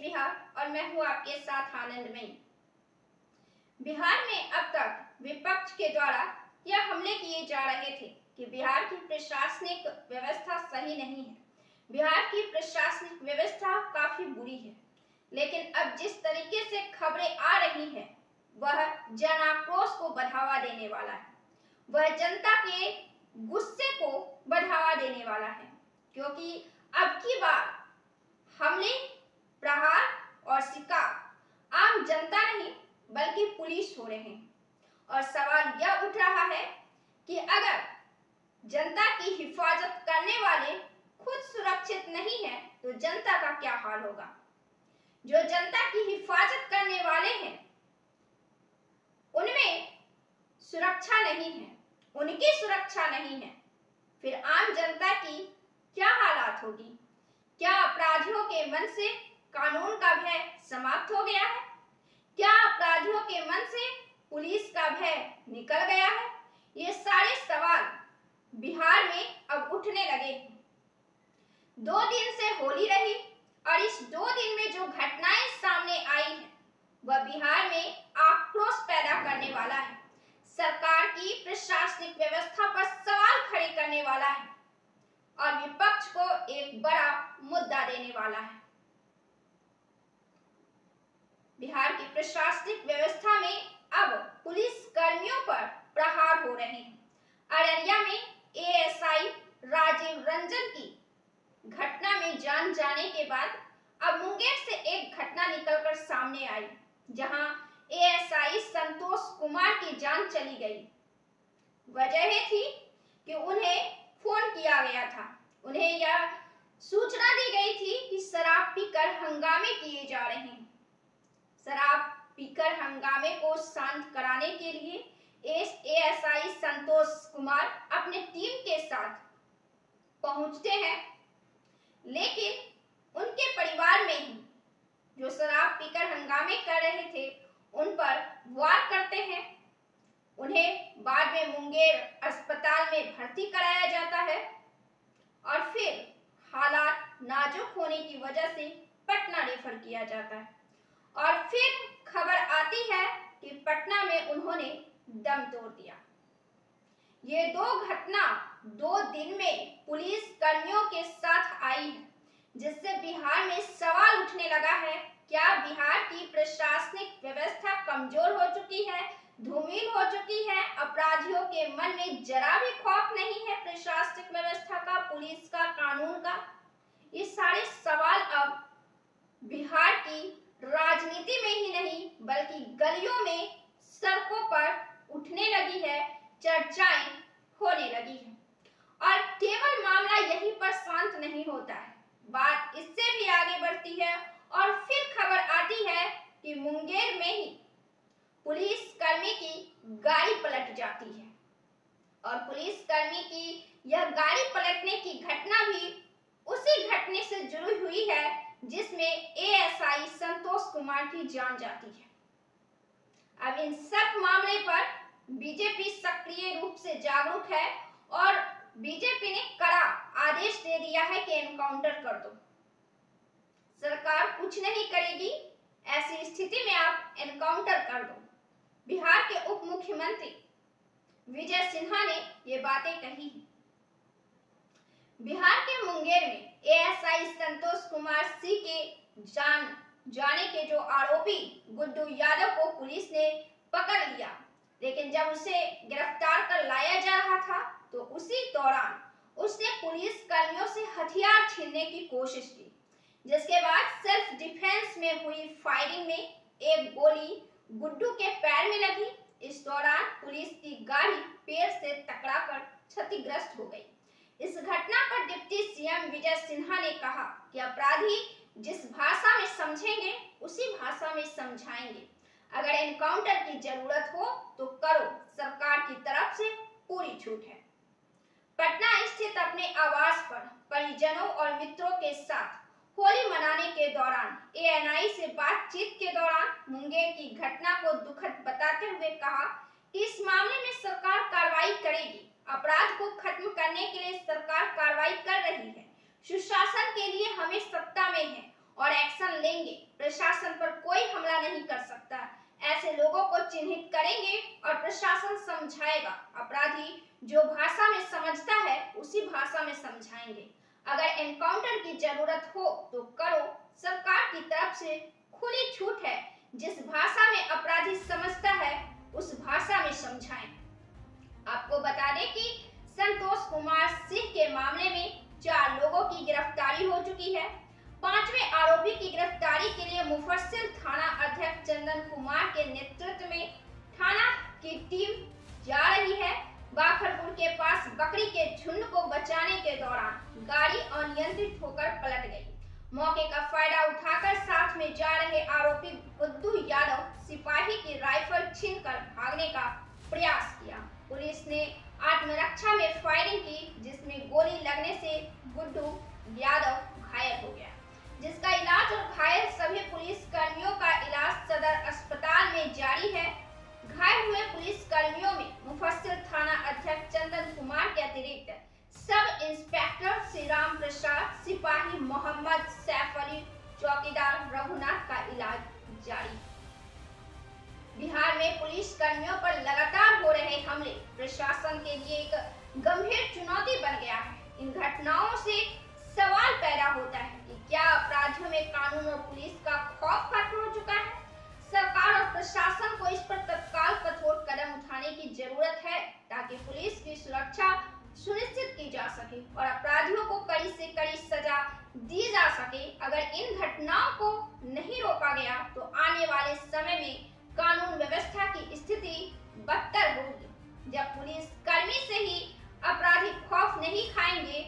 बिहार और मैं हूं आपके साथ आनंदमयी। बिहार में अब तक विपक्ष के द्वारा यह हमले किए जा रहे थे कि बिहार की प्रशासनिक व्यवस्था सही नहीं है, बिहार की प्रशासनिक व्यवस्था काफी बुरी है। लेकिन अब जिस तरीके से खबरें आ रही हैं, वह जन आक्रोश को बढ़ावा देने वाला है, वह जनता के गुस्से को बढ़ावा देने वाला है, क्योंकि अब की बार हमले, प्रहार और शिकार आम जनता नहीं बल्कि पुलिस हो रहे हैं। और सवाल यह उठ रहा है कि अगर जनता की हिफाजत करने वाले खुद सुरक्षित नहीं है तो जनता का क्या हाल होगा। जो जनता की हिफाजत करने वाले हैं उनमें सुरक्षा नहीं है, उनकी सुरक्षा नहीं है, फिर आम जनता की क्या हालात होगी। क्या अपराधियों के मन से कानून का भय समाप्त हो गया है? क्या अपराधियों के मन से पुलिस का भय निकल गया है? ये सारे सवाल बिहार में अब उठने लगे हैं। 2 दिन से होली रही और इस 2 दिन में जो घटनाएं सामने आई हैं, वह बिहार में आक्रोश पैदा करने वाला है, सरकार की प्रशासनिक व्यवस्था पर सवाल खड़े करने वाला है और विपक्ष को एक बड़ा मुद्दा देने वाला है। बिहार की प्रशासनिक व्यवस्था में अब पुलिस कर्मियों पर प्रहार हो रहे हैं। अररिया में एएसआई राजीव रंजन की घटना में जान जाने के बाद अब मुंगेर से एक घटना निकलकर सामने आई, जहां एएसआई संतोष कुमार की जान चली गई। वजह यह थी कि उन्हें फोन किया गया था, उन्हें यह सूचना दी गई थी कि शराब पीकर हंगामे किए जा रहे हैं। शराब पीकर हंगामे को शांत कराने के लिए एएसआई संतोष कुमार अपने टीम के साथ पहुंचते हैं, लेकिन उनके परिवार में ही जो शराब पीकर हंगामे कर रहे थे उन पर वार करते हैं। उन्हें बाद में मुंगेर अस्पताल में भर्ती कराया जाता है और फिर हालात नाजुक होने की वजह से पटना रेफर किया जाता है और फिर खबर आती है कि पटना में उन्होंने दम तोड़ दिया। ये 2 घटना 2 दिन में पुलिस कर्मियों के साथ आई है, जिससे बिहार में सवाल उठने लगा है, क्या बिहार की प्रशासनिक व्यवस्था कमजोर हो चुकी है, धूमिल हो चुकी है, अपराधियों के मन में जरा भी खौफ नहीं है प्रशासनिक व्यवस्था का, पुलिस का, कानून का। ये सारे सवाल अब बिहार की राजनीति में ही नहीं बल्कि गलियों में, सड़कों पर उठने लगी है, चर्चाएं होने लगी है। और केवल मामला यहीं पर शांत नहीं होता है, बात इससे भी आगे बढ़ती है और फिर खबर आती है कि मुंगेर में ही पुलिस कर्मी की गाड़ी पलट जाती है और पुलिस कर्मी की यह गाड़ी पलटने की घटना भी उसी घटने से जुड़ी हुई है जिसमें एएसआई संतोष कुमार की जान जाती है। अब इन सब मामले पर बीजेपी सक्रिय रूप से जागरूक है और बीजेपी ने कड़ा आदेश दे दिया है कि एनकाउंटर कर दो। सरकार कुछ नहीं करेगी, ऐसी स्थिति में आप एनकाउंटर कर दो। बिहार के उप मुख्यमंत्री विजय सिन्हा ने ये बातें कही। बिहार के मुंगेर में एएसआई संतोष कुमार सी के जान जाने के जो आरोपी गुड्डू यादव को पुलिस ने पकड़ लिया, लेकिन जब उसे गिरफ्तार कर लाया जा रहा था तो उसी दौरान उसने पुलिस कर्मियों से हथियार छीनने की कोशिश की, जिसके बाद सेल्फ डिफेंस में हुई फायरिंग में एक गोली गुड्डू के पैर में लगी। इस दौरान पुलिस की गाड़ी पेड़ से टकराकर क्षतिग्रस्त हो गई। इस घटना पर डिप्टी सीएम विजय सिन्हा ने कहा कि अपराधी जिस भाषा में समझेंगे उसी भाषा में समझाएंगे। अगर एनकाउंटर की जरूरत हो तो करो, सरकार की तरफ से पूरी छूट है। पटना स्थित अपने आवास पर परिजनों और मित्रों के साथ होली मनाने के दौरान एएनआई से बातचीत के दौरान मुंगेर की घटना को दुखद बताते हुए कहा कि इस मामले में सरकार कार्रवाई करेगी। अपराध को खत्म करने के लिए सरकार कार्रवाई कर रही है। सुशासन के लिए हमें सत्ता में है और एक्शन देंगे, प्रशासन पर कोई हमला नहीं कर सकता। ऐसे लोगों को चिन्हित करेंगे और प्रशासन समझाएगा। अपराधी जो भाषा में समझता है उसी भाषा में समझाएंगे। अगर एनकाउंटर की जरूरत हो तो करो, सरकार की तरफ से खुली छूट है। जिस भाषा में अपराधी समझता है उस भाषा में समझाएं। आपको बता दें कि संतोष कुमार सिंह के मामले में 4 लोगों की गिरफ्तारी हो चुकी है। 5वें आरोपी की गिरफ्तारी के लिए मुफस्सिल थाना अध्यक्ष चंदन कुमार के नेतृत्व में थाना की टीम जा रही है। बाखरपुर के पास बकरी के झुंड को बचाने के दौरान गाड़ी अनियंत्रित होकर पलट गई। मौके का फायदा उठाकर साथ में जा रहे आरोपी बुद्धू यादव सिपाही की राइफल छीनकर भागने का प्रयास किया। पुलिस ने आत्मरक्षा में फायरिंग की, जिसमें गोली लगने से बुद्धू यादव घायल हो गया, जिसका इलाज और घायल सभी पुलिस कर्मियों का इलाज सदर अस्पताल में जारी है। घायल हुए पुलिस कर्मियों में मुफस्सिल थाना अध्यक्ष चंदन कुमार के अतिरिक्त सब इंस्पेक्टर श्री राम प्रसाद, सिपाही मोहम्मद सैफ अली, चौकीदार रघुनाथ का इलाज जारी। बिहार में पुलिस कर्मियों पर लगातार हो रहे हमले प्रशासन के लिए एक गंभीर चुनौती बन गया है। इन घटनाओं से सवाल पैदा होता है कि क्या अपराधियों में कानून और पुलिस का खौफ खत्म हो चुका है? सरकार और प्रशासन को इस पर तत्काल कठोर कदम उठाने की जरूरत है ताकि पुलिस की सुरक्षा सुनिश्चित की जा सके और अपराधियों को कड़ी से कड़ी सजा दी जा सके। अगर इन घटनाओं को नहीं रोका गया तो आने वाले समय में कानून व्यवस्था की स्थिति बदतर होगी। जब पुलिस कर्मी से ही अपराधी खौफ नहीं खाएंगे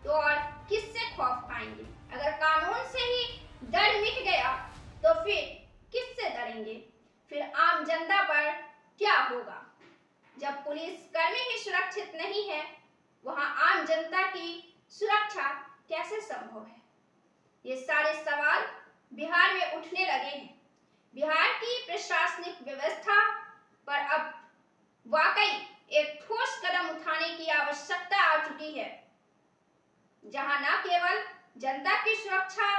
तो और किससे खौफ खाएंगे? अगर कानून से ही डर मिट गया तो फिर किससे डरेंगे? फिर आम जनता पर क्या होगा? जब पुलिस कर्मी ही सुरक्षित नहीं है, वहां आम जनता की सुरक्षा कैसे संभव है? ये सारे सवाल बिहार में उठने लगे हैं। बिहार की प्रशासनिक व्यवस्था पर अब वाकई एक ठोस कदम उठाने की आवश्यकता आ चुकी है, जहां न केवल जनता की सुरक्षा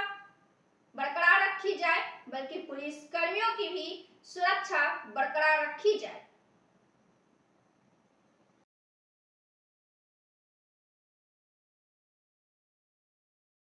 बरकरार रखी जाए बल्कि पुलिस कर्मियों की भी सुरक्षा बरकरार रखी जाए।